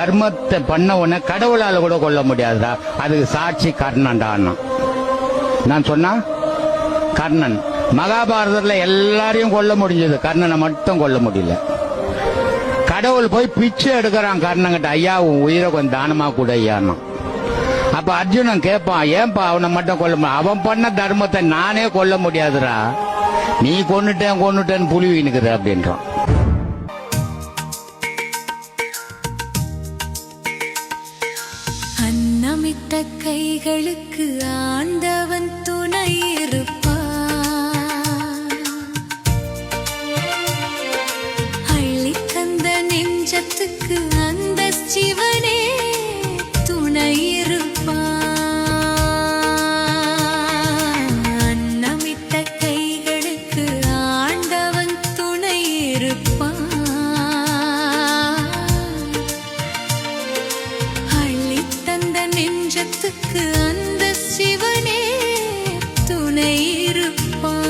தர்மத்தை பண்ண உடனே கடவுளால கூட கொல்ல முடியாதுடா, அதுக்கு சாட்சி கர்ணன்டான்னா. நான் சொன்னா கர்ணன். மகாபாரதத்துல எல்லாரையும் கொல்ல முடிஞ்சது, கர்ணனை மட்டும் கொல்ல முடியல. கடவுள் போய் பிச்சை எடுக்கிறான் கர்ணங்கிட்ட, ஐயா உன் உயிரை கொஞ்சம் தானமா கூட ஐயான்னா. அப்ப அர்ஜுனன் கேட்பான், ஏன்பா அவனை மட்டும் கொல்ல முடியும், அவன் பண்ண தர்மத்தை நானே கொல்ல முடியாதுடா, நீ கொன்னுட்டேன்னு புலி வீணுக்குற அப்படின்றான். அன்னமிட்ட கைகளுக்கு ஆண்டவன் துணை இருப்பான், அள்ளி தந்த நெஞ்சத்துக்கு அந்த சிவனே துணை இருப்பான். அன்னமிட்ட கைகளுக்கு ஆண்டவன் துணை இருப்பான், அள்ளி தந்த நெஞ்சத்துக்கு அந்த சிவனே துணை இருப்பான்.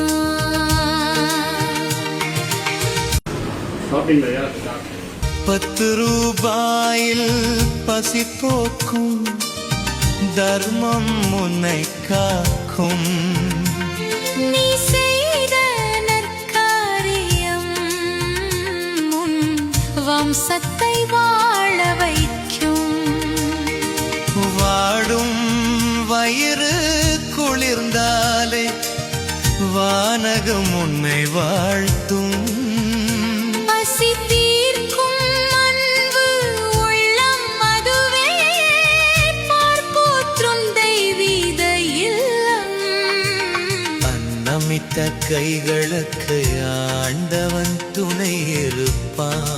10 ரூபாயில் பசி போக்கும் தர்மம் உன்னை காக்கும். நீ செய்த நற்காரியம் உன் வம்சத்தை வாழ வைக்கும். வாடும் வயிறு குளிர்ந்தாலே வானகம் உன்னை வாழ்த்தும். பசி தீர்க்கும் அன்பு உள்ளம் அதுவே பார்ப்போற்றும் தெய்வீக இல்லம். அன்னமிட்ட கைகளுக்கு ஆண்டவன் துணை இருப்பான்,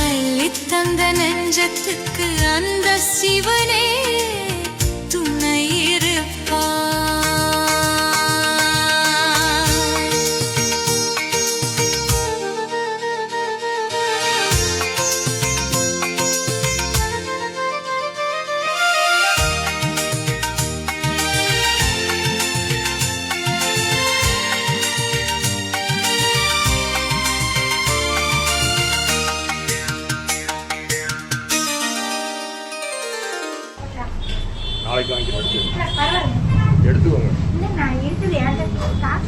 அள்ளித் தந்த நெஞ்சத்துக்கு அந்த சிவனே துணை இருப்பான். நாளைக்கு வாங்கி எடுத்துக்கோங்க.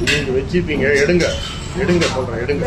நீங்க வச்சிருப்பீங்க, எடுங்க சொல்றேன், எடுங்க.